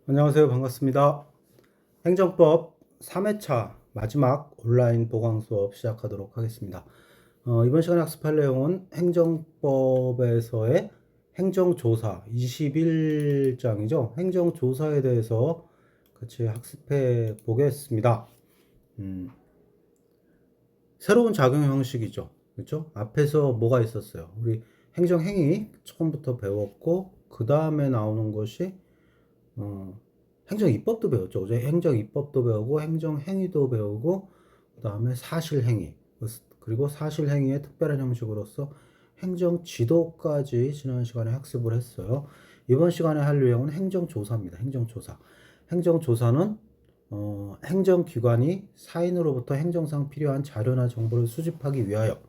안녕하세요. 반갑습니다. 행정법 3회차 마지막 온라인 보강 수업 시작하도록 하겠습니다. 이번 시간에 학습할 내용은 행정법에서의 행정조사 21장이죠. 행정조사에 대해서 같이 학습해 보겠습니다. 음, 새로운 작용 형식이죠. 그렇죠? 앞에서 뭐가 있었어요? 우리 행정행위 처음부터 배웠고, 그 다음에 나오는 것이 어, 행정입법도 배웠죠. 그죠? 행정입법도 배우고 행정행위도 배우고 그다음에 사실행위 그리고 사실행위의 특별한 형식으로서 행정지도까지 지난 시간에 학습을 했어요. 이번 시간에 할 내용은 행정조사입니다. 행정조사. 행정조사는 행정기관이 사인으로부터 행정상 필요한 자료나 정보를 수집하기 위하여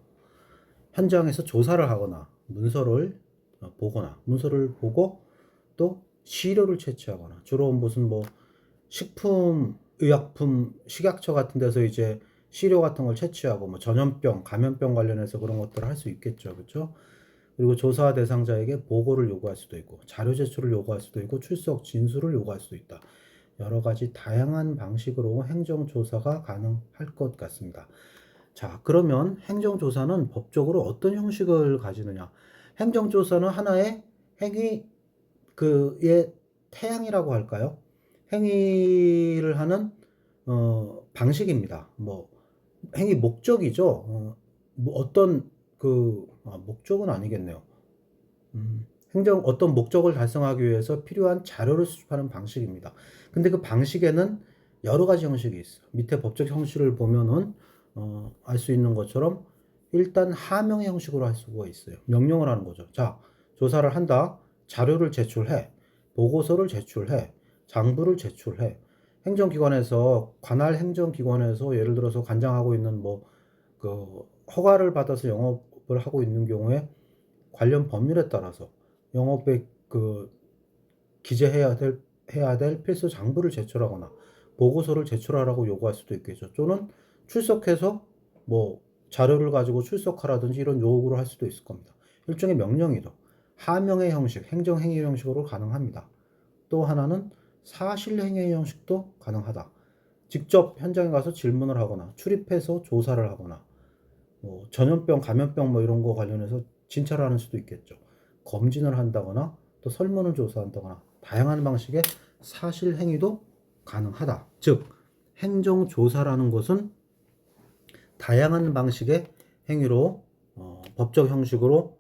현장에서 조사를 하거나 문서를 보거나 문서를 보고 또 시료를 채취하거나 주로 무슨 뭐 식품, 의약품, 식약처 같은 데서 이제 시료 같은 걸 채취하고 뭐 전염병, 감염병 관련해서 그런 것들을 할 수 있겠죠. 그렇죠? 그리고 조사 대상자에게 보고를 요구할 수도 있고 자료 제출을 요구할 수도 있고 출석 진술을 요구할 수도 있다. 여러 가지 다양한 방식으로 행정조사가 가능할 것 같습니다. 자, 그러면 행정조사는 법적으로 어떤 형식을 가지느냐? 행정조사는 하나의 행위, 그의 태양이라고 할까요? 행위를 하는 방식입니다. 뭐 행위 목적이죠. 뭐 어떤 목적은 아니겠네요. 행정 어떤 목적을 달성하기 위해서 필요한 자료를 수집하는 방식입니다. 근데 그 방식에는 여러 가지 형식이 있어요. 밑에 법적 형식을 보면은 알 수 있는 것처럼 일단 하명의 형식으로 할 수가 있어요. 명령을 하는 거죠. 자, 조사를 한다. 자료를 제출해. 보고서를 제출해. 장부를 제출해. 행정기관에서 관할 행정기관에서 예를 들어서 관장하고 있는 뭐 그 허가를 받아서 영업을 하고 있는 경우에 관련 법률에 따라서 영업에 기재해야 될 필수 장부를 제출하거나 보고서를 제출하라고 요구할 수도 있겠죠. 또는 출석해서 뭐 자료를 가지고 출석하라든지 이런 요구를 할 수도 있을 겁니다. 일종의 명령이죠. 하명의 형식, 행정행위 형식으로 가능합니다. 또 하나는 사실행위 형식도 가능하다. 직접 현장에 가서 질문을 하거나 출입해서 조사를 하거나 뭐 전염병, 감염병 뭐 이런 거 관련해서 진찰을 하는 수도 있겠죠. 검진을 한다거나 또 설문을 조사한다거나 다양한 방식의 사실 행위도 가능하다. 즉 행정조사라는 것은 다양한 방식의 행위로 법적 형식으로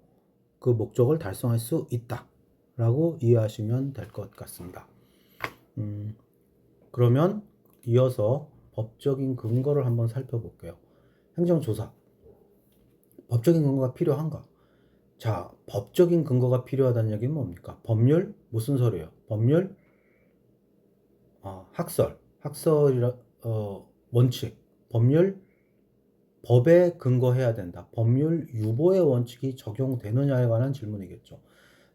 그 목적을 달성할 수 있다라고 이해하시면 될 것 같습니다. 그러면 이어서 법적인 근거를 한번 살펴볼게요. 행정조사. 법적인 근거가 필요한가? 자, 법적인 근거가 필요하다는 얘기는 뭡니까? 법률? 무슨 소리예요? 법률? 학설이라, 원칙. 법률? 법에 근거해야 된다. 법률 유보의 원칙이 적용되느냐에 관한 질문이겠죠.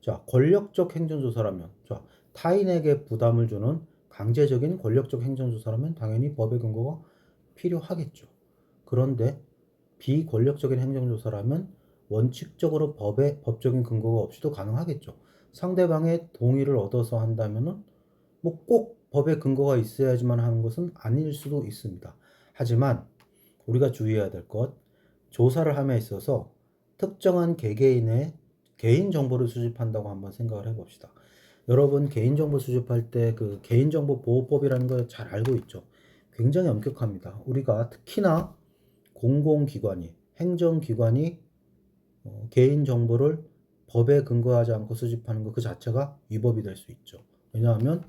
자, 권력적 행정조사라면, 자, 타인에게 부담을 주는 강제적인 권력적 행정조사라면 당연히 법의 근거가 필요하겠죠. 그런데 비권력적인 행정조사라면 원칙적으로 법적인 근거가 없이도 가능하겠죠. 상대방의 동의를 얻어서 한다면은 뭐 꼭 법의 근거가 있어야지만 하는 것은 아닐 수도 있습니다. 하지만 우리가 주의해야 될 것, 조사를 함에 있어서 특정한 개개인의 개인 정보를 수집한다고 한번 생각을 해봅시다. 여러분 개인정보 수집할 때 그 개인정보 보호법이라는 걸 잘 알고 있죠. 굉장히 엄격합니다. 우리가 특히나 공공기관이, 행정기관이 개인 정보를 법에 근거하지 않고 수집하는 것 그 자체가 위법이 될 수 있죠. 왜냐하면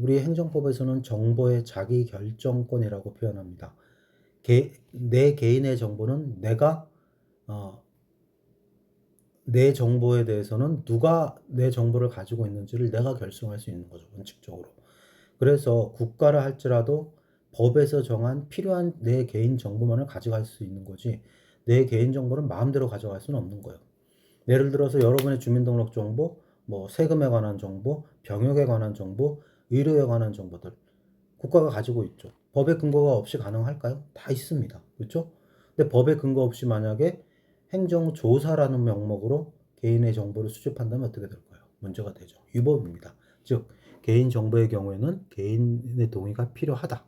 우리 행정법에서는 정보의 자기 결정권이라고 표현합니다. 내 개인의 정보는 어, 내 정보에 대해서는 누가 내 정보를 가지고 있는지를 내가 결정할 수 있는 거죠, 원칙적으로. 그래서 국가를 할지라도 법에서 정한 필요한 내 개인 정보만을 가져갈 수 있는 거지, 내 개인 정보를 마음대로 가져갈 수는 없는 거예요. 예를 들어서 여러분의 주민등록 정보, 뭐 세금에 관한 정보, 병역에 관한 정보, 의료에 관한 정보들 국가가 가지고 있죠. 법의 근거가 없이 가능할까요? 다 있습니다. 그렇죠? 근데 법의 근거 없이 만약에 행정조사라는 명목으로 개인의 정보를 수집한다면 어떻게 될까요? 문제가 되죠. 위법입니다. 즉 개인정보의 경우에는 개인의 동의가 필요하다.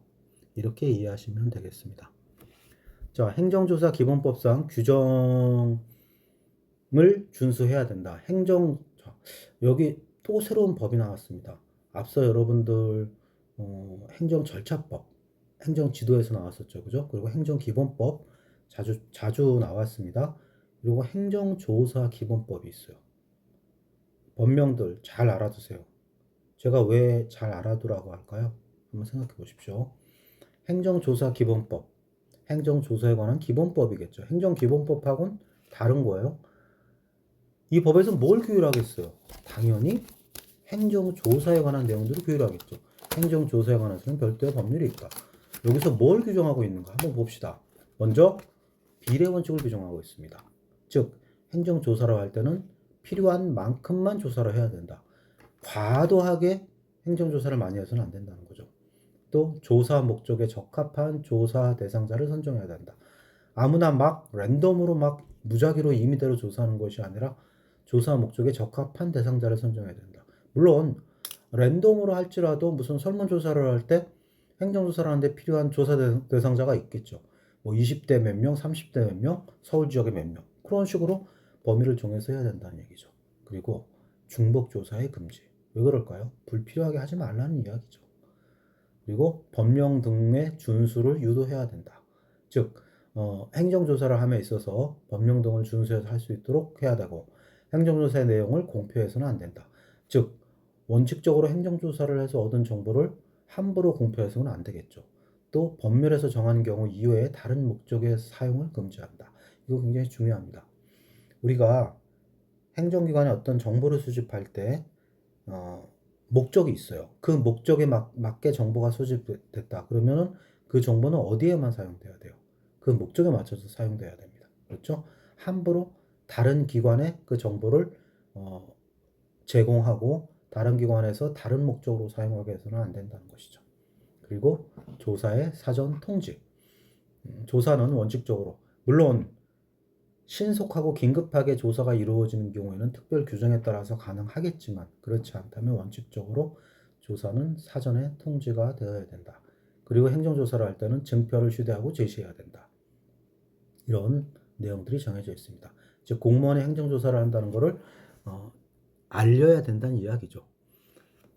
이렇게 이해하시면 되겠습니다. 자, 행정조사 기본법상 규정을 준수해야 된다. 자, 여기 또 새로운 법이 나왔습니다. 앞서 여러분들 행정절차법, 행정지도에서 나왔었죠, 그죠? 그리고 행정기본법 자주 나왔습니다. 그리고 행정조사 기본법이 있어요. 법명들 잘 알아두세요. 제가 왜 잘 알아두라고 할까요? 한번 생각해 보십시오. 행정조사 기본법, 행정조사에 관한 기본법이겠죠. 행정기본법하고는 다른 거예요. 이 법에서 뭘 규율하겠어요? 당연히 행정조사에 관한 내용들을 규율하겠죠. 행정조사에 관해서는 별도의 법률이 있다. 여기서 뭘 규정하고 있는가 한번 봅시다. 먼저 비례원칙을 규정하고 있습니다. 즉 행정조사를 할 때는 필요한 만큼만 조사를 해야 된다. 과도하게 행정조사를 많이 해서는 안 된다는 거죠. 또 조사 목적에 적합한 조사 대상자를 선정해야 된다. 아무나 막 랜덤으로 막 무작위로 임의대로 조사하는 것이 아니라 조사 목적에 적합한 대상자를 선정해야 된다. 물론 랜덤으로 할지라도 무슨 설문조사를 할 때 행정조사를 하는데 필요한 조사 대상자가 있겠죠. 뭐 20대 몇 명, 30대 몇 명, 서울 지역에 몇 명. 그런 식으로 범위를 정해서 해야 된다는 얘기죠. 그리고 중복조사의 금지. 왜 그럴까요? 불필요하게 하지 말라는 이야기죠. 그리고 법령 등의 준수를 유도해야 된다. 즉 행정조사를 함에 있어서 법령 등을 준수해서 할 수 있도록 해야 되고 행정조사의 내용을 공표해서는 안 된다. 즉 원칙적으로 행정조사를 해서 얻은 정보를 함부로 공표해서는 안 되겠죠. 또 법률에서 정한 경우 이외에 다른 목적의 사용을 금지한다. 이거 굉장히 중요합니다. 우리가 행정기관에 어떤 정보를 수집할 때 목적이 있어요. 그 목적에 맞게 정보가 수집됐다. 그러면은 그 정보는 어디에만 사용돼야 돼요? 그 목적에 맞춰서 사용돼야 됩니다. 그렇죠? 함부로 다른 기관에 그 정보를 제공하고 다른 기관에서 다른 목적으로 사용하게 해서는 안 된다는 것이죠. 그리고 조사의 사전 통지. 조사는 원칙적으로 물론 신속하고 긴급하게 조사가 이루어지는 경우에는 특별 규정에 따라서 가능하겠지만 그렇지 않다면 원칙적으로 조사는 사전에 통지가 되어야 된다. 그리고 행정조사를 할 때는 증표를 휴대하고 제시해야 된다. 이런 내용들이 정해져 있습니다. 즉 공무원이 행정조사를 한다는 것을 알려야 된다는 이야기죠.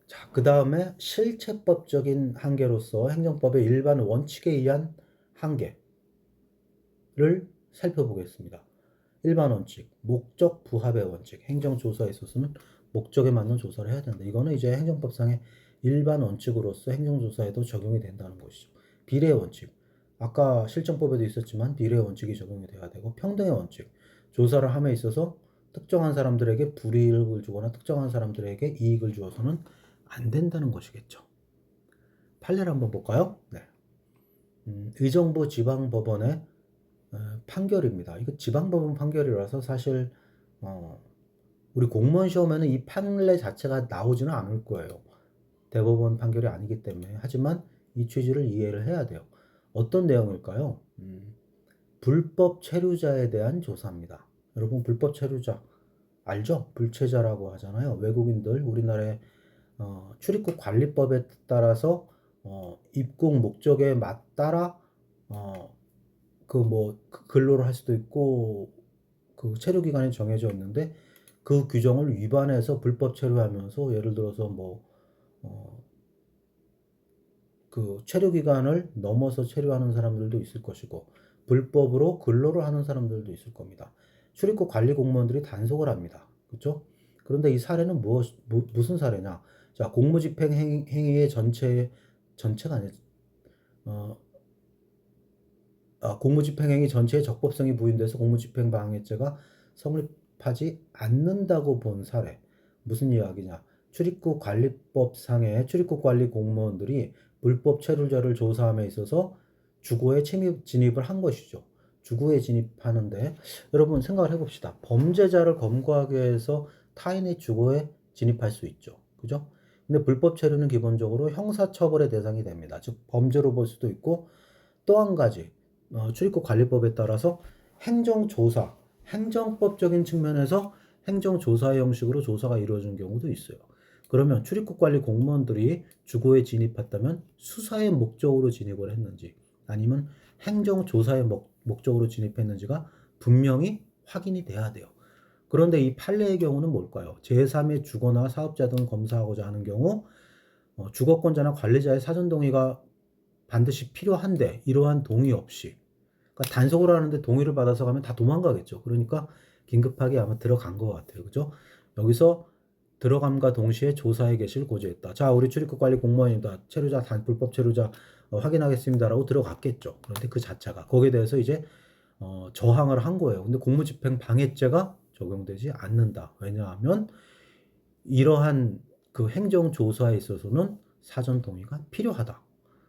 자, 그 다음에 실체법적인 한계로서 행정법의 일반 원칙에 의한 한계를 살펴보겠습니다. 일반 원칙, 목적 부합의 원칙, 행정조사에 있어서는 목적에 맞는 조사를 해야 된다. 이거는 이제 행정법상의 일반 원칙으로서 행정조사에도 적용이 된다는 것이죠. 비례 원칙, 아까 실정법에도 있었지만 비례 원칙이 적용이 돼야 되고 평등의 원칙, 조사를 함에 있어서 특정한 사람들에게 불이익을 주거나 특정한 사람들에게 이익을 주어서는 안 된다는 것이겠죠. 판례를 한번 볼까요? 네. 의정부 지방법원의 판결입니다. 이거 지방법원 판결이라서 사실 우리 공무원 시험에는 이 판례 자체가 나오지는 않을 거예요. 대법원 판결이 아니기 때문에. 하지만 이 취지를 이해를 해야 돼요. 어떤 내용일까요? 불법 체류자에 대한 조사입니다. 여러분 불법 체류자 알죠? 불체자라고 하잖아요. 외국인들 우리나라의 출입국 관리법에 따라서 입국 목적에 맞따라 근로를 할 수도 있고 그 체류 기간이 정해져 있는데 그 규정을 위반해서 불법 체류하면서 예를 들어서 그 체류 기간을 넘어서 체류하는 사람들도 있을 것이고 불법으로 근로를 하는 사람들도 있을 겁니다. 출입국 관리 공무원들이 단속을 합니다. 그렇죠? 그런데 이 사례는 무슨 사례냐? 자, 공무집행 행위의 전체가 아니라 공무집행행위 전체의 적법성이 부인돼서 공무집행방해죄가 성립하지 않는다고 본 사례. 무슨 이야기냐? 출입국관리법상의 출입국관리 공무원들이 불법 체류자를 조사함에 있어서 주거에 진입을 한 것이죠. 주거에 진입하는데 여러분 생각을 해봅시다. 범죄자를 검거하기 위해서 타인의 주거에 진입할 수 있죠. 그죠? 근데 불법 체류는 기본적으로 형사처벌의 대상이 됩니다. 즉 범죄로 볼 수도 있고 또 한 가지 출입국관리법에 따라서 행정조사, 행정법적인 측면에서 행정조사의 형식으로 조사가 이루어지는 경우도 있어요. 그러면 출입국 관리 공무원들이 주거에 진입했다면 수사의 목적으로 진입을 했는지 아니면 행정조사의 목적으로 진입했는지가 분명히 확인이 돼야 돼요. 그런데 이 판례의 경우는 뭘까요? 제3의 주거나 사업자 등을 검사하고자 하는 경우 주거권자나 관리자의 사전 동의가 반드시 필요한데 이러한 동의 없이 그러니까 단속을 하는데 동의를 받아서 가면 다 도망가겠죠. 그러니까 긴급하게 아마 들어간 것 같아요. 그죠? 여기서 들어감과 동시에 조사에 계실 고지했다. 자, 우리 출입국 관리 공무원입니다. 체류자 불법 체류자 확인하겠습니다라고 들어갔겠죠. 그런데 그 자체가 거기에 대해서 이제 저항을 한 거예요. 근데 공무집행 방해죄가 적용되지 않는다. 왜냐하면 이러한 그 행정조사에 있어서는 사전 동의가 필요하다.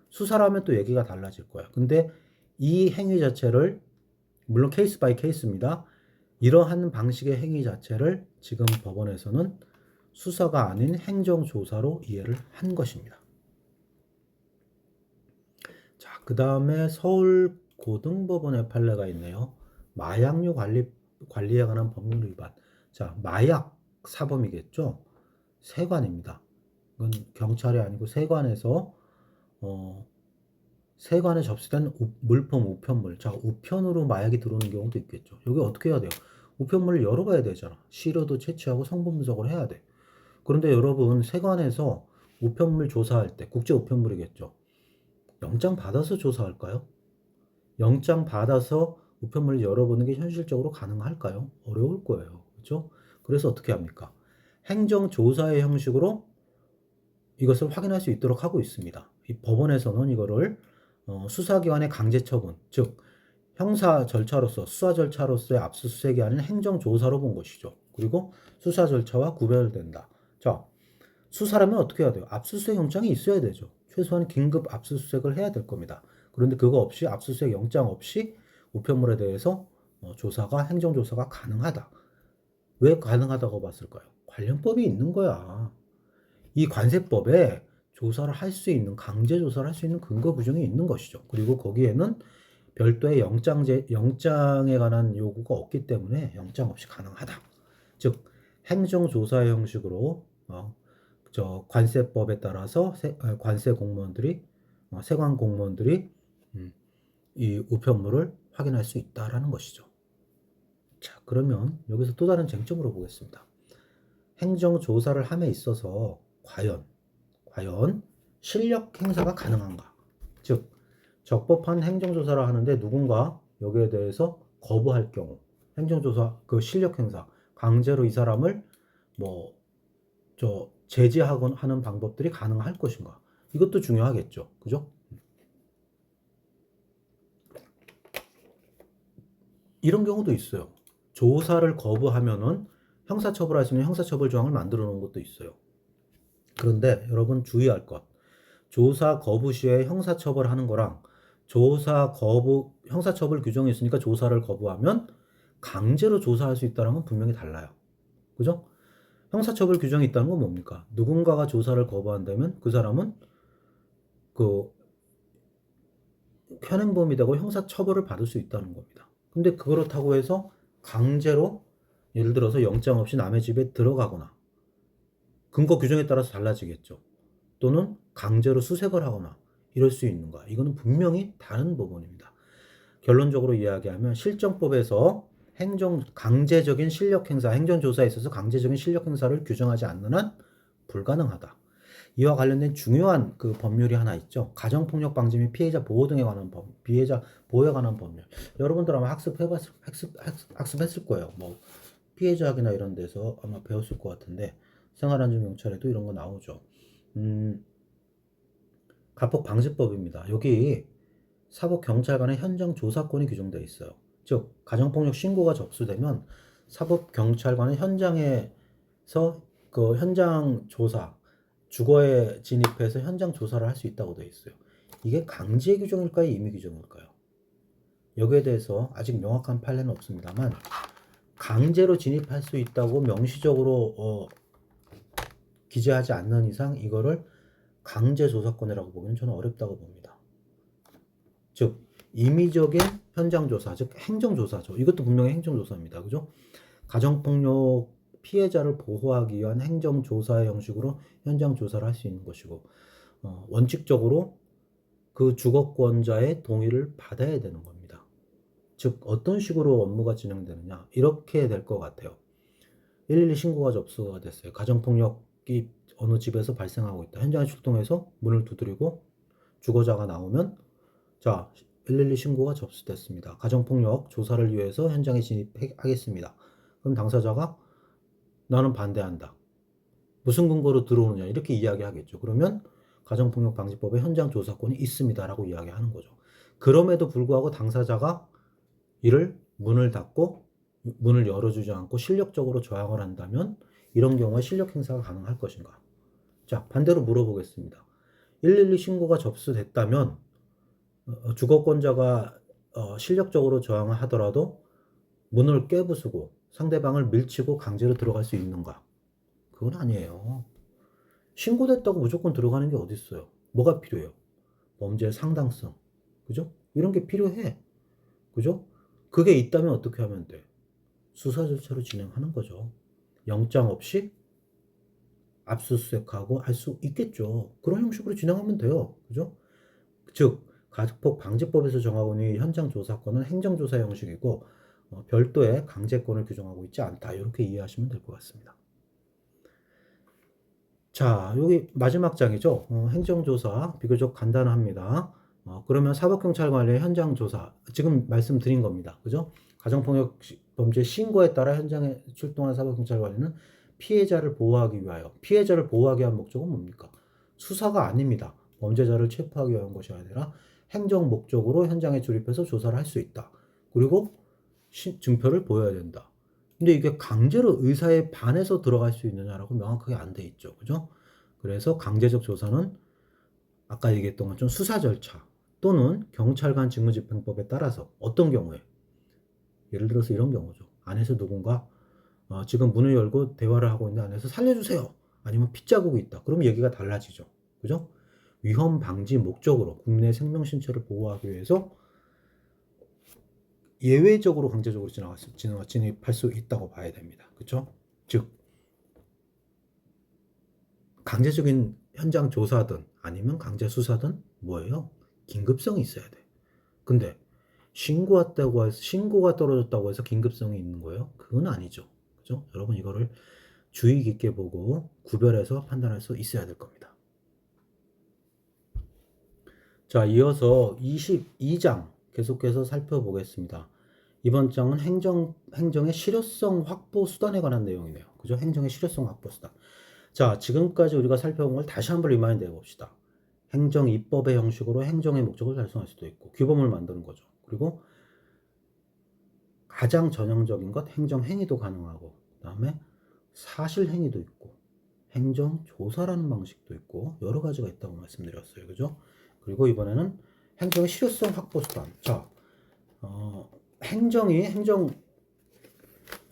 수사라면 또 얘기가 달라질 거야. 근데 이 행위 자체를 물론 케이스 바이 케이스입니다. 이러한 방식의 행위 자체를 지금 법원에서는 수사가 아닌 행정조사로 이해를 한 것입니다. 자, 그 다음에 서울고등법원의 판례가 있네요. 마약류 관리에 관한 법률 위반. 자, 마약 사범이겠죠? 세관입니다. 이건 경찰이 아니고 세관에서 세관에 접수된 물품, 우편물. 자, 우편으로 마약이 들어오는 경우도 있겠죠. 여기 어떻게 해야 돼요? 우편물을 열어봐야 되잖아. 시료도 채취하고 성분 분석을 해야 돼. 그런데 여러분, 세관에서 우편물 조사할 때, 국제 우편물이겠죠. 영장 받아서 조사할까요? 영장 받아서 우편물을 열어보는 게 현실적으로 가능할까요? 어려울 거예요. 그렇죠? 그래서 어떻게 합니까? 행정조사의 형식으로 이것을 확인할 수 있도록 하고 있습니다. 이 법원에서는 이거를 수사기관의 강제처분, 즉 형사 절차로서 수사 절차로서의 압수수색이 아닌 행정조사로 본 것이죠. 그리고 수사 절차와 구별된다. 자, 수사라면 어떻게 해야 돼요? 압수수색 영장이 있어야 되죠. 최소한 긴급 압수수색을 해야 될 겁니다. 그런데 그거 없이 압수수색 영장 없이 우편물에 대해서 조사가 행정조사가 가능하다. 왜 가능하다고 봤을까요? 관련법이 있는 거야. 이 관세법에 조사를 할 수 있는 강제 조사를 할 수 있는 근거 규정이 있는 것이죠. 그리고 거기에는 별도의 영장에 관한 요구가 없기 때문에 영장 없이 가능하다. 즉 행정조사의 형식으로 관세법에 따라서 관세 공무원들이 세관 공무원들이 이 우편물을 확인할 수 있다라는 것이죠. 자, 그러면 여기서 또 다른 쟁점으로 보겠습니다. 행정조사를 함에 있어서 과연 실력 행사가 가능한가? 즉 적법한 행정조사를 하는데 누군가 여기에 대해서 거부할 경우 행정조사 그 실력 행사 강제로 이 사람을 제지하곤 하는 방법들이 가능할 것인가? 이것도 중요하겠죠. 그죠? 이런 경우도 있어요. 조사를 거부하면은 형사처벌할 수 있는 형사처벌 조항을 만들어 놓은 것도 있어요. 그런데 여러분 주의할 것. 조사 거부 시에 형사처벌하는 거랑 형사처벌 규정이 있으니까 조사를 거부하면 강제로 조사할 수 있다는 건 분명히 달라요. 그죠? 형사처벌 규정이 있다는 건 뭡니까? 누군가가 조사를 거부한다면 그 사람은 그 현행범이 되고 형사처벌을 받을 수 있다는 겁니다. 근데 그렇다고 해서 강제로 예를 들어서 영장 없이 남의 집에 들어가거나 근거 규정에 따라서 달라지겠죠. 또는 강제로 수색을 하거나 이럴 수 있는가? 이거는 분명히 다른 부분입니다. 결론적으로 이야기하면 실정법에서 강제적인 실력 행사, 행정조사에 있어서 강제적인 실력 행사를 규정하지 않는 한 불가능하다. 이와 관련된 중요한 그 법률이 하나 있죠. 가정폭력 방지 및 피해자 보호 등에 관한 피해자 보호에 관한 법률. 여러분들 아마 학습했을 거예요. 피해자학이나 이런 데서 아마 배웠을 것 같은데 생활안전경찰에도 이런 거 나오죠. 가폭방지법입니다. 여기 사법경찰관의 현장 조사권이 규정되어 있어요. 즉 가정폭력 신고가 접수되면 사법경찰관은 현장에서 그 현장 조사, 주거에 진입해서 현장 조사를 할 수 있다고 되어 있어요. 이게 강제 규정일까요? 임의 규정일까요? 여기에 대해서 아직 명확한 판례는 없습니다만 강제로 진입할 수 있다고 명시적으로 기재하지 않는 이상 이거를 강제 조사권이라고 보기는 저는 어렵다고 봅니다. 즉 임의적인 현장 조사, 즉 행정 조사죠. 이것도 분명히 행정 조사입니다. 그죠? 가정폭력 피해자를 보호하기 위한 행정조사의 형식으로 현장 조사를 할 수 있는 것이고, 원칙적으로 그 주거권자의 동의를 받아야 되는 겁니다. 즉 어떤 식으로 업무가 진행되느냐, 이렇게 될 것 같아요. 112 신고가 접수가 됐어요. 가정폭력이 어느 집에서 발생하고 있다. 현장에 출동해서 문을 두드리고 주거자가 나오면, 자, 112 신고가 접수됐습니다. 가정폭력 조사를 위해서 현장에 진입하겠습니다. 그럼 당사자가 나는 반대한다. 무슨 근거로 들어오느냐, 이렇게 이야기하겠죠. 그러면 가정폭력방지법에 현장 조사권이 있습니다라고 이야기하는 거죠. 그럼에도 불구하고 당사자가 이를 문을 닫고 문을 열어주지 않고 실력적으로 저항을 한다면 이런 경우에 실력 행사가 가능할 것인가? 자, 반대로 물어보겠습니다. 112 신고가 접수됐다면 주거권자가 실력적으로 저항을 하더라도 문을 깨부수고 상대방을 밀치고 강제로 들어갈 수 있는가? 그건 아니에요. 신고됐다고 무조건 들어가는 게 어디 있어요? 뭐가 필요해요? 범죄의 상당성, 그죠? 이런 게 필요해, 그죠? 그게 있다면 어떻게 하면 돼? 수사 절차로 진행하는 거죠. 영장 없이 압수수색하고 할 수 있겠죠. 그런 형식으로 진행하면 돼요, 그죠? 즉 가족폭 방지법에서 정하고 있는 현장 조사권은 행정조사 형식이고 별도의 강제권을 규정하고 있지 않다. 이렇게 이해하시면 될 것 같습니다. 자, 여기 마지막 장이죠. 행정조사 비교적 간단합니다. 그러면 사법경찰관리의 현장조사, 지금 말씀드린 겁니다. 그죠? 가정폭력 범죄 신고에 따라 현장에 출동한 사법경찰관리는 피해자를 보호하기 위하여, 피해자를 보호하기 위한 목적은 뭡니까? 수사가 아닙니다. 범죄자를 체포하기 위한 것이 아니라 행정 목적으로 현장에 출입해서 조사를 할 수 있다. 그리고 증표를 보여야 된다. 근데 이게 강제로 의사에 반해서 들어갈 수 있느냐라고 명확하게 안 돼 있죠. 그죠? 그래서 강제적 조사는 아까 얘기했던 것처럼 수사 절차 또는 경찰관 직무집행법에 따라서 어떤 경우에, 예를 들어서 이런 경우죠. 안에서 누군가 지금 문을 열고 대화를 하고 있는데 안에서 살려주세요. 아니면 피 자국이 있다. 그럼 얘기가 달라지죠. 그죠? 위험 방지 목적으로 국민의 생명 신체를 보호하기 위해서 예외적으로 강제적으로 진입할 수 있다고 봐야 됩니다. 그렇죠? 즉 강제적인 현장 조사든 아니면 강제 수사든 뭐예요? 긴급성이 있어야 돼. 근데 신고가 떨어졌다고 해서 긴급성이 있는 거예요? 그건 아니죠. 그죠? 여러분 이거를 주의 깊게 보고 구별해서 판단할 수 있어야 될 겁니다. 자, 이어서 22장 계속해서 살펴보겠습니다. 이번 장은 행정의 실효성 확보 수단에 관한 내용이네요. 그죠? 행정의 실효성 확보 수단. 자, 지금까지 우리가 살펴본 걸 다시 한번 리마인드 해봅시다. 행정 입법의 형식으로 행정의 목적을 달성할 수도 있고, 규범을 만드는 거죠. 그리고 가장 전형적인 것 행정 행위도 가능하고, 그 다음에 사실 행위도 있고, 행정 조사라는 방식도 있고, 여러 가지가 있다고 말씀드렸어요. 그죠? 그리고 이번에는 행정의 실효성 확보 수단. 자,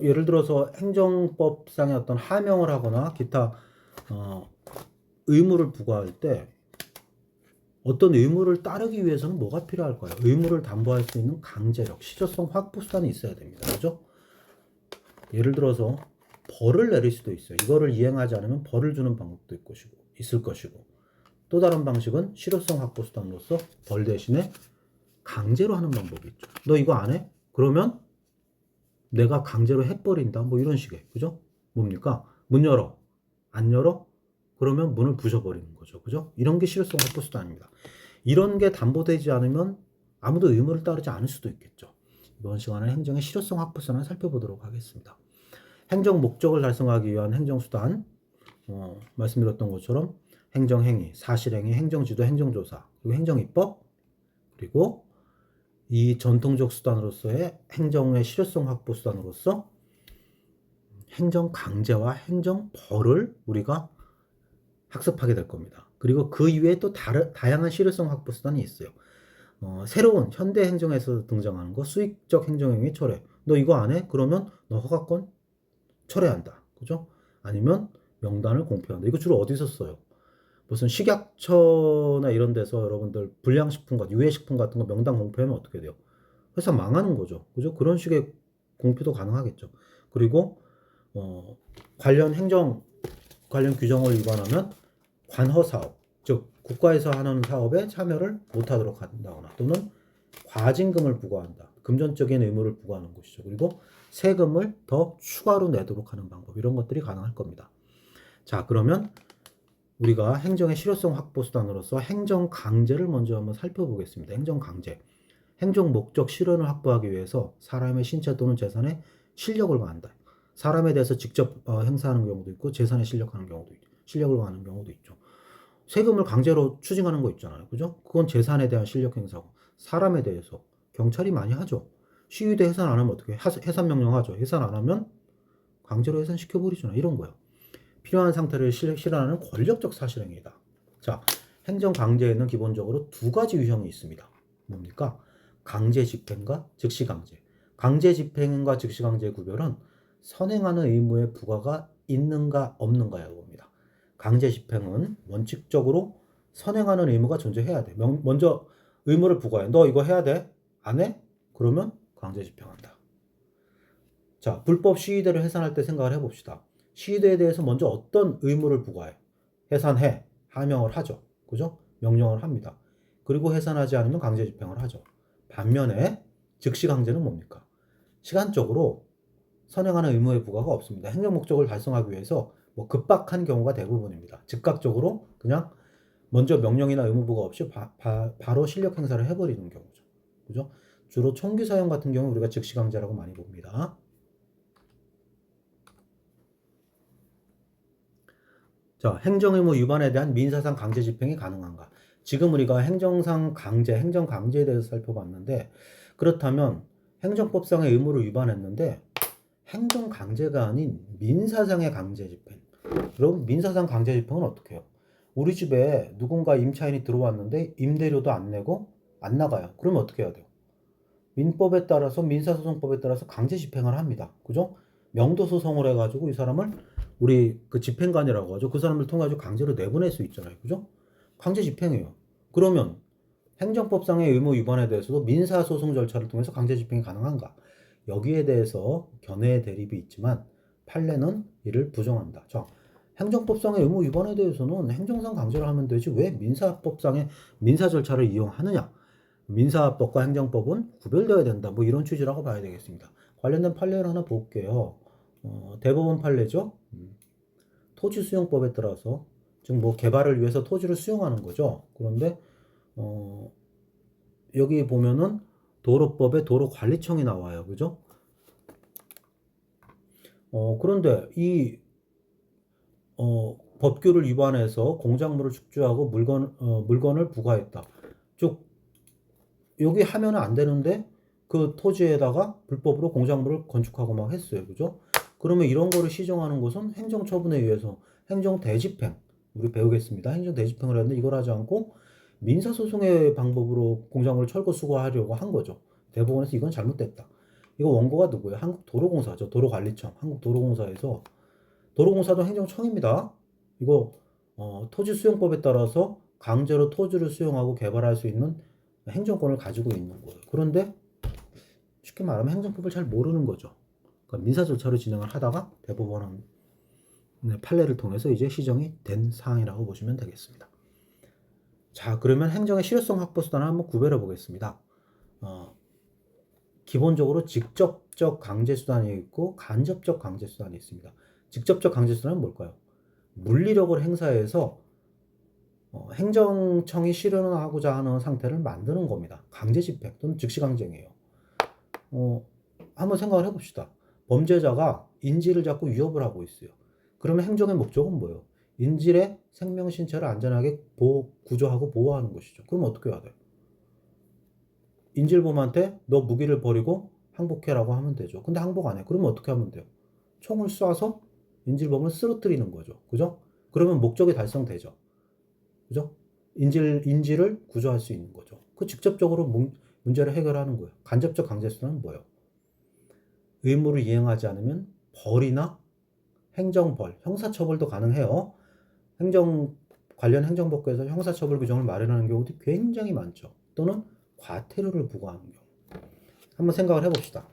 예를 들어서 행정법상의 어떤 하명을 하거나 기타 의무를 부과할 때 어떤 의무를 따르기 위해서는 뭐가 필요할까요? 의무를 담보할 수 있는 강제력, 실효성 확보 수단이 있어야 됩니다. 그죠? 예를 들어서 벌을 내릴 수도 있어요. 이거를 이행하지 않으면 벌을 주는 방법도 있을 것이고, 또 다른 방식은 실효성 확보 수단으로서 벌 대신에 강제로 하는 방법이 있죠. 너 이거 안 해? 그러면 내가 강제로 해버린다. 뭐 이런 식의. 그죠? 뭡니까? 문 열어. 안 열어? 그러면 문을 부셔버리는 거죠. 그죠? 이런 게 실효성 확보 수단입니다. 이런 게 담보되지 않으면 아무도 의무를 따르지 않을 수도 있겠죠. 이번 시간에 행정의 실효성 확보 수단을 살펴보도록 하겠습니다. 행정 목적을 달성하기 위한 행정수단, 말씀드렸던 것처럼 행정행위, 사실행위, 행정지도, 행정조사, 그리고 행정입법, 그리고 이 전통적 수단으로서의 행정의 실효성 확보 수단으로서 행정강제와 행정벌을 우리가 학습하게 될 겁니다. 그리고 그 이외에 또 다양한 실효성 확보 수단이 있어요. 새로운 현대 행정에서 등장하는 거, 수익적 행정행위 철회. 너 이거 안 해? 그러면 너 허가권 철회한다. 그죠? 아니면 명단을 공표한다. 이거 주로 어디서 써요? 무슨 식약처나 이런 데서 여러분들 불량식품 유해식품 같은 거 명단 공표하면 어떻게 돼요? 회사 망하는 거죠. 그죠? 그런 식의 공표도 가능하겠죠. 그리고 관련 규정을 위반하면 관허사업, 즉 국가에서 하는 사업에 참여를 못하도록 한다거나 또는 과징금을 부과한다. 금전적인 의무를 부과하는 것이죠. 그리고 세금을 더 추가로 내도록 하는 방법, 이런 것들이 가능할 겁니다. 자, 그러면 우리가 행정의 실효성 확보 수단으로서 행정 강제를 먼저 한번 살펴보겠습니다. 행정 강제. 행정 목적 실현을 확보하기 위해서 사람의 신체 또는 재산에 실력을 가한다. 사람에 대해서 직접 행사하는 경우도 있고 재산에 실력을 가하는 경우도 있죠. 세금을 강제로 추징하는 거 있잖아요. 그죠? 그건 재산에 대한 실력 행사고, 사람에 대해서 경찰이 많이 하죠. 시위대 해산 안 하면 어떻게? 해산 명령하죠. 해산 안 하면 강제로 해산시켜버리잖아요. 이런 거예요. 필요한 상태를 실현하는 권력적 사실행위다. 자, 행정 강제에는 기본적으로 두 가지 유형이 있습니다. 뭡니까? 강제 집행과 즉시 강제. 강제 집행과 즉시 강제의 구별은 선행하는 의무의 부과가 있는가 없는가라고 봅니다. 강제 집행은 원칙적으로 선행하는 의무가 존재해야 돼. 먼저 의무를 부과해. 너 이거 해야 돼? 안 해? 그러면 강제 집행한다. 자, 불법 시위대를 해산할 때 생각을 해봅시다. 시위대에 대해서 먼저 어떤 의무를 부과해? 해산해. 하명을 하죠. 그죠? 명령을 합니다. 그리고 해산하지 않으면 강제 집행을 하죠. 반면에 즉시 강제는 뭡니까? 시간적으로 선행하는 의무의 부과가 없습니다. 행정 목적을 달성하기 위해서 급박한 경우가 대부분입니다. 즉각적으로 그냥 먼저 명령이나 의무부가 없이 바로 실력 행사를 해버리는 경우죠. 그죠? 주로 총기 사용 같은 경우 우리가 즉시 강제라고 많이 봅니다. 자, 행정의무 위반에 대한 민사상 강제 집행이 가능한가? 지금 우리가 행정 강제에 대해서 살펴봤는데, 그렇다면 행정법상의 의무를 위반했는데 행정 강제가 아닌 민사상의 강제 집행. 그럼 민사상 강제 집행은 어떻게 해요? 우리 집에 누군가 임차인이 들어왔는데 임대료도 안 내고 안 나가요. 그러면 어떻게 해야 돼요? 민사소송법에 따라서 강제 집행을 합니다. 그죠? 명도 소송을 해가지고 이 사람을 우리 그 집행관이라고 하죠. 그 사람을 통해 가지고 강제로 내보낼 수 있잖아요. 그죠? 강제 집행이에요. 그러면 행정법상의 의무 위반에 대해서도 민사소송 절차를 통해서 강제 집행이 가능한가? 여기에 대해서 견해의 대립이 있지만 판례는 이를 부정한다. 자, 행정법상의 의무 위반에 대해서는 행정상 강제를 하면 되지 왜 민사법상의 민사 절차를 이용하느냐? 민사법과 행정법은 구별되어야 된다. 이런 취지라고 봐야 되겠습니다. 관련된 판례를 하나 볼게요. 대법원 판례죠. 토지수용법에 따라서 즉 개발을 위해서 토지를 수용하는 거죠. 그런데 여기 보면은 도로법에 도로관리청이 나와요. 그죠? 그런데 이 법규를 위반해서 공작물을 축조하고 물건을 부과했다. 즉 여기 하면 안 되는데 그 토지에다가 불법으로 공작물을 건축하고 막 했어요. 그죠? 그러면 이런 거를 시정하는 것은 행정처분에 의해서 행정대집행, 우리 배우겠습니다. 행정대집행을 했는데 이걸 하지 않고 민사소송의 방법으로 공작물을 철거 수거하려고 한 거죠. 대법원에서 이건 잘못됐다. 이거 원고가 누구예요? 한국도로공사죠. 도로관리청. 한국도로공사에서 도로공사도 행정청입니다. 이거 토지수용법에 따라서 강제로 토지를 수용하고 개발할 수 있는 행정권을 가지고 있는 거예요. 그런데 쉽게 말하면 행정법을 잘 모르는 거죠. 그러니까 민사 절차를 진행을 하다가 대법원은 판례를 통해서 이제 시정이 된 사항이라고 보시면 되겠습니다. 자, 그러면 행정의 실효성 확보 수단을 한번 구별해 보겠습니다. 기본적으로 직접적 강제 수단이 있고 간접적 강제 수단이 있습니다. 직접적 강제 수단은 뭘까요? 물리력을 행사해서 행정청이 실현하고자 하는 상태를 만드는 겁니다. 강제 집행 또는 즉시 강제행위예요. 한번 생각을 해봅시다. 범죄자가 인질을 잡고 위협을 하고 있어요. 그러면 행정의 목적은 뭐예요? 인질의 생명 신체를 안전하게 구조하고 보호하는 것이죠. 그럼 어떻게 해야 돼요? 인질범한테 너 무기를 버리고 항복해라고 하면 되죠. 근데 항복 안 해. 그러면 어떻게 하면 돼요? 총을 쏴서 인질범을 쓰러뜨리는 거죠. 그죠? 그러면 목적이 달성되죠. 그죠? 인질을 구조할 수 있는 거죠. 그 직접적으로 문제를 해결하는 거예요. 간접적 강제수단은 뭐예요? 의무를 이행하지 않으면 벌이나 행정벌, 형사처벌도 가능해요. 관련 행정법규에서 형사처벌 규정을 마련하는 경우도 굉장히 많죠. 또는 과태료를 부과하는 경우. 한번 생각을 해봅시다.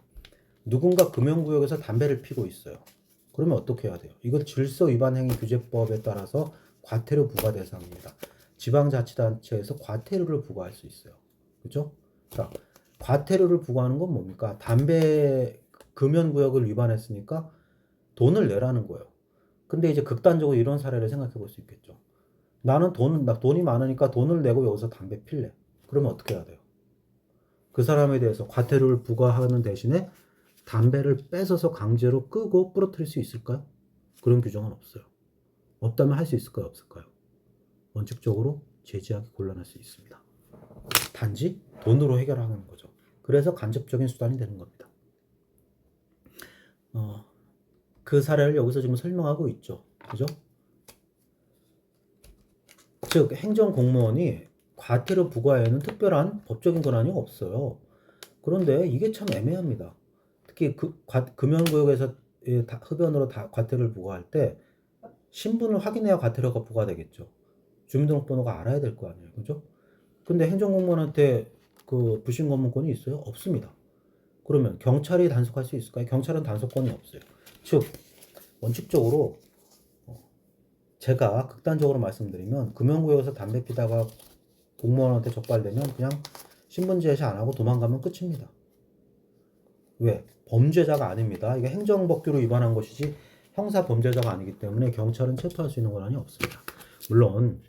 누군가 금연구역에서 담배를 피고 있어요. 그러면 어떻게 해야 돼요? 이거 질서위반행위규제법에 따라서 과태료 부과 대상입니다. 지방자치단체에서 과태료를 부과할 수 있어요. 그죠? 자, 과태료를 부과하는 건 뭡니까? 담배 금연구역을 위반했으니까 돈을 내라는 거예요. 근데 이제 극단적으로 이런 사례를 생각해 볼 수 있겠죠. 나는 돈이 많으니까 돈을 내고 여기서 담배 필래. 그러면 어떻게 해야 돼요? 그 사람에 대해서 과태료를 부과하는 대신에 담배를 뺏어서 강제로 끄고 부러뜨릴 수 있을까요? 그런 규정은 없어요. 없다면 할 수 있을까요? 없을까요? 원칙적으로 제지하기 곤란할 수 있습니다. 단지 돈으로 해결하는 거죠. 그래서 간접적인 수단이 되는 겁니다. 그 사례를 여기서 지금 설명하고 있죠. 그죠? 즉, 행정공무원이 과태료 부과에는 특별한 법적인 권한이 없어요. 그런데 이게 참 애매합니다. 특히 금연구역에서 흡연으로 과태료를 부과할 때 신분을 확인해야 과태료가 부과되겠죠. 주민등록번호가 알아야 될 거 아니에요. 그죠? 근데 행정공무원한테 그 부신 검문권이 있어요? 없습니다. 그러면 경찰이 단속할 수 있을까요? 경찰은 단속권이 없어요. 즉, 원칙적으로 제가 극단적으로 말씀드리면 금연구역에서 담배 피다가 공무원한테 적발되면 그냥 신분 제시 안 하고 도망가면 끝입니다. 왜? 범죄자가 아닙니다. 이게 행정법규로 위반한 것이지 형사 범죄자가 아니기 때문에 경찰은 체포할 수 있는 권한이 없습니다. 물론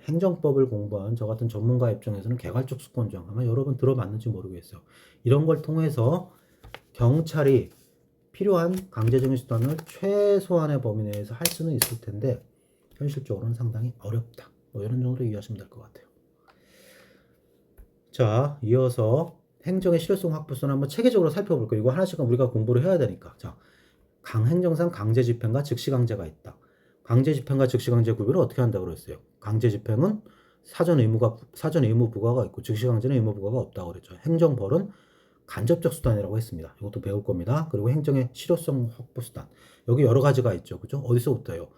행정법을 공부한 저 같은 전문가 입장에서는 개괄적 수권정 아마 여러분 들어봤는지 모르겠어요. 이런 걸 통해서 경찰이 필요한 강제적인 수단을 최소한의 범위 내에서 할 수는 있을 텐데 현실적으로는 상당히 어렵다. 뭐 이런 정도로 이해하시면 될 것 같아요. 자, 이어서 행정의 실효성 확보수는 한번 체계적으로 살펴볼게요. 이거 하나씩 우리가 공부를 해야 되니까. 자, 행정상 강제집행과 즉시강제가 있다. 강제집행과 즉시강제 구별을 어떻게 한다고 그랬어요? 강제집행은 사전 의무 부과가 있고 즉시강제는 의무 부과가 없다고 그랬죠. 행정벌은 간접적 수단이라고 했습니다. 이것도 배울 겁니다. 그리고 행정의 실효성 확보 수단. 여기 여러 가지가 있죠. 그죠? 어디서부터요?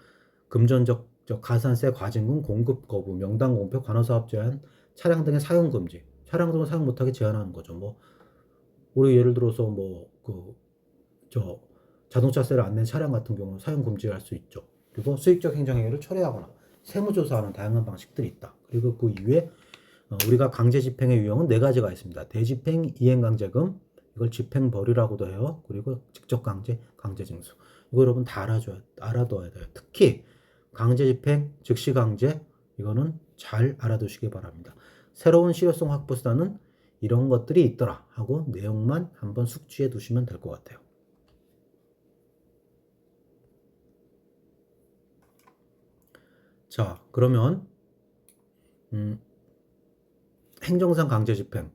금전적 가산세 과징금 공급 거부, 명당 공표, 관할사업 제한, 차량 등의 사용 금지. 차량 등을 사용 못하게 제한하는 거죠. 뭐 우리 예를 들어서 자동차세를 안 낸 차량 같은 경우 사용 금지할 수 있죠. 그리고 수익적 행정행위를 철회하거나 세무조사하는 다양한 방식들이 있다. 그리고 그 이후에 우리가 강제집행의 유형은 네 가지가 있습니다. 대집행, 이행강제금, 이걸 집행벌이라고도 해요. 그리고 직접강제, 강제징수. 이거 여러분 다 알아둬야 돼요. 특히 강제집행, 즉시강제, 이거는 잘 알아두시기 바랍니다. 새로운 실효성 확보 수단은 이런 것들이 있더라 하고 내용만 한번 숙지해 두시면 될 것 같아요. 자, 그러면 행정상 강제집행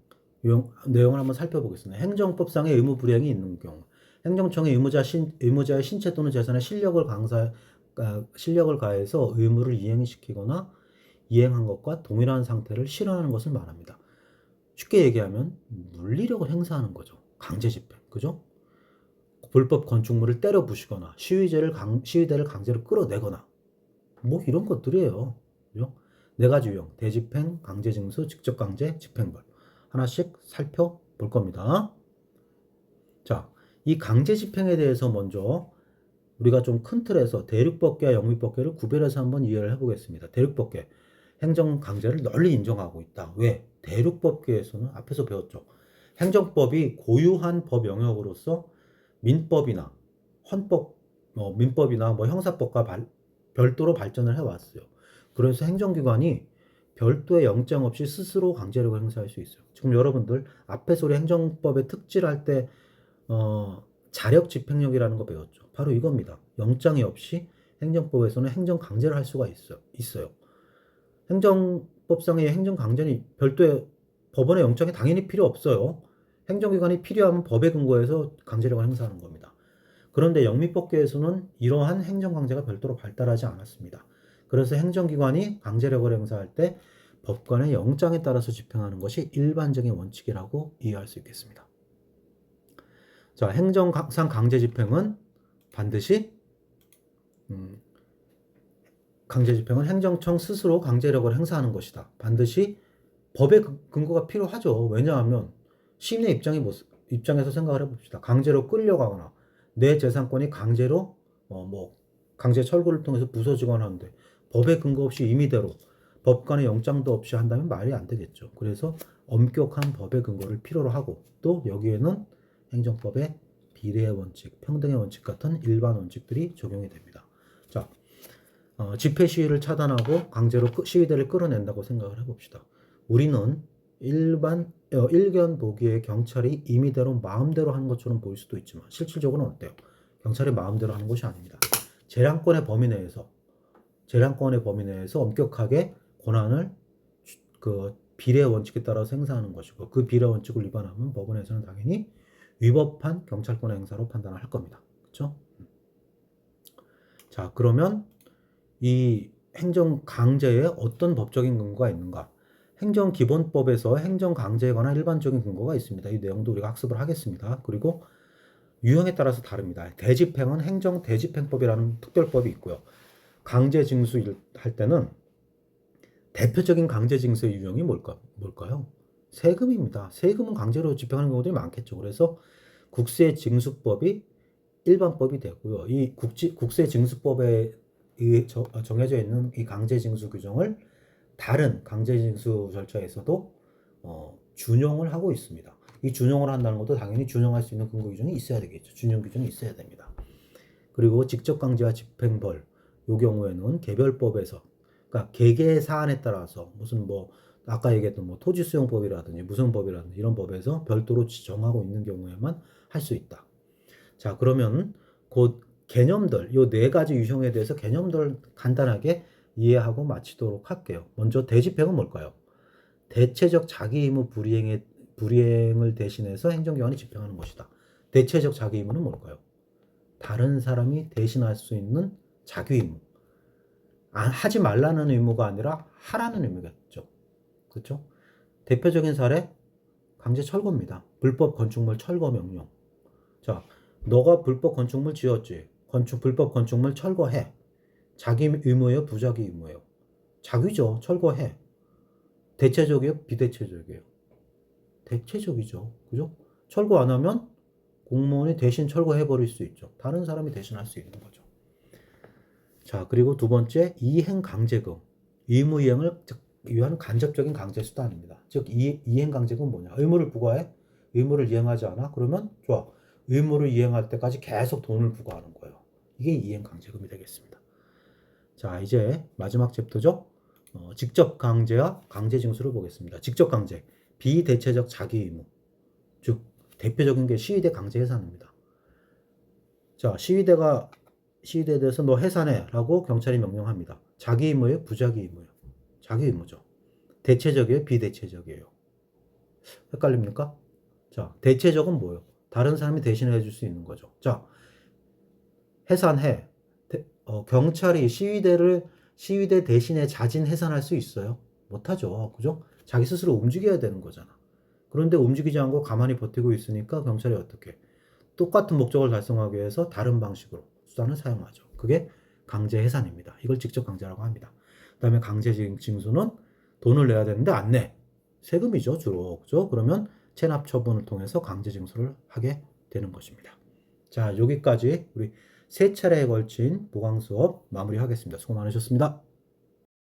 내용을 한번 살펴보겠습니다. 행정법상의 의무 불이행이 있는 경우, 행정청의 의무자의 신체 또는 재산에 실력을 가해서 의무를 이행시키거나 이행한 것과 동일한 상태를 실현하는 것을 말합니다. 쉽게 얘기하면 물리력을 행사하는 거죠. 강제집행, 그죠? 불법 건축물을 때려 부시거나 시위대를 강제로 끌어내거나 뭐 이런 것들이에요. 그죠? 네 가지 유형, 대집행, 강제징수, 직접강제, 집행벌 하나씩 살펴볼 겁니다. 자, 이 강제집행에 대해서 먼저 우리가 좀 큰 틀에서 대륙법계와 영미법계를 구별해서 한번 이해를 해보겠습니다. 대륙법계, 행정강제를 널리 인정하고 있다. 왜? 대륙법계에서는 앞에서 배웠죠. 행정법이 고유한 법 영역으로서 민법이나 민법이나 형사법과 별도로 발전을 해왔어요. 그래서 행정기관이 별도의 영장 없이 스스로 강제력을 행사할 수 있어요. 지금 여러분들 앞에서 우리 행정법의 특질할 때 자력 집행력이라는 거 배웠죠. 바로 이겁니다. 영장이 없이 행정법에서는 행정 강제를 할 수가 있어요. 행정법상의 행정 강제는 별도의 법원의 영장이 당연히 필요 없어요. 행정기관이 필요하면 법에 근거해서 강제력을 행사하는 겁니다. 그런데 영미법계에서는 이러한 행정 강제가 별도로 발달하지 않았습니다. 그래서 행정기관이 강제력을 행사할 때 법관의 영장에 따라서 집행하는 것이 일반적인 원칙이라고 이해할 수 있겠습니다. 자, 행정상 강제 집행은 반드시 행정청 스스로 강제력을 행사하는 것이다. 반드시 법의 근거가 필요하죠. 왜냐하면 시민의 입장에서 생각을 해봅시다. 강제로 끌려가거나 내 재산권이 강제로 뭐 강제 철거를 통해서 부서지거나 하는데 법에 근거 없이 임의대로 법관의 영장도 없이 한다면 말이 안 되겠죠. 그래서 엄격한 법의 근거를 필요로 하고 또 여기에는 행정법의 비례의 원칙, 평등의 원칙 같은 일반 원칙들이 적용이 됩니다. 자, 집회 시위를 차단하고 강제로 시위대를 끌어낸다고 생각을 해봅시다. 우리는 일견 보기에 경찰이 임의대로 마음대로 하는 것처럼 보일 수도 있지만 실질적으로는 어때요? 경찰이 마음대로 하는 것이 아닙니다. 재량권의 범위 내에서 엄격하게 권한을 그 비례 원칙에 따라서 행사하는 것이고 그 비례 원칙을 위반하면 법원에서는 당연히 위법한 경찰권의 행사로 판단을 할 겁니다. 그렇죠? 자, 그러면 이 행정 강제에 어떤 법적인 근거가 있는가? 행정기본법에서 행정 강제에 관한 일반적인 근거가 있습니다. 이 내용도 우리가 학습을 하겠습니다. 그리고 유형에 따라서 다릅니다. 대집행은 행정대집행법이라는 특별법이 있고요. 강제징수 할 때는 대표적인 강제징수의 유형이 뭘까요? 세금입니다. 세금은 강제로 집행하는 경우들이 많겠죠. 그래서 국세징수법이 일반법이 되고요. 이 국세징수법에 정해져 있는 이 강제징수 규정을 다른 강제징수 절차에서도 준용을 하고 있습니다. 이 준용을 한다는 것도 당연히 준용할 수 있는 근거 규정이 있어야 되겠죠. 준용 규정이 있어야 됩니다. 그리고 직접 강제와 집행벌 이 경우에는 개별법에서 그러니까 개개 사안에 따라서 무슨 뭐 아까 얘기했던 뭐 토지수용법이라든지 무슨 법이라든지 이런 법에서 별도로 정하고 있는 경우에만 할 수 있다. 자, 그러면 그 개념들, 요 네 가지 유형에 대해서 개념들 간단하게 이해하고 마치도록 할게요. 먼저 대집행은 뭘까요? 대체적 자기 의무 불이행을 대신해서 행정기관이 집행하는 것이다. 대체적 자기 의무는 뭘까요? 다른 사람이 대신할 수 있는 자기 의무. 하지 말라는 의무가 아니라 하라는 의무겠죠. 그렇죠? 대표적인 사례 강제 철거입니다. 불법 건축물 철거 명령. 자, 너가 불법 건축물 지었지. 불법 건축물 철거해. 자기 의무예요? 부자기 의무예요? 자기죠. 철거해. 대체적이에요? 비대체적이에요? 대체적이죠. 그죠? 철거 안 하면 공무원이 대신 철거해 버릴 수 있죠. 다른 사람이 대신할 수 있는 거죠. 자, 그리고 두 번째 이행 강제금. 의무 이행을 위한 간접적인 강제 수단입니다. 즉 이행 강제금은 뭐냐? 의무를 부과해. 의무를 이행하지 않아? 그러면 좋아. 의무를 이행할 때까지 계속 돈을 부과하는 거예요. 이게 이행 강제금이 되겠습니다. 자, 이제 마지막 챕터죠. 직접 강제와 강제 징수를 보겠습니다. 직접 강제, 비대체적 자기 의무. 즉 대표적인 게 시위대 강제 해산입니다. 자, 시위대에 대해서 너 해산해라고 경찰이 명령합니다. 자기 의무예요, 부자기 의무예요? 자기 의무죠. 대체적이에요, 비대체적이에요? 헷갈립니까? 자, 대체적은 뭐예요? 다른 사람이 대신해 줄 수 있는 거죠. 자, 해산해. 경찰이 시위대 대신에 자진 해산할 수 있어요? 못하죠. 그죠? 자기 스스로 움직여야 되는 거잖아. 그런데 움직이지 않고 가만히 버티고 있으니까 경찰이 어떻게? 똑같은 목적을 달성하기 위해서 다른 방식으로 수단을 사용하죠. 그게 강제 해산입니다. 이걸 직접 강제라고 합니다. 그 다음에 강제 징수는 돈을 내야 되는데 안 내. 세금이죠, 주로. 그죠? 그러면 체납 처분을 통해서 강제 징수를 하게 되는 것입니다. 자, 여기까지 우리 세 차례에 걸친 보강 수업 마무리하겠습니다. 수고 많으셨습니다.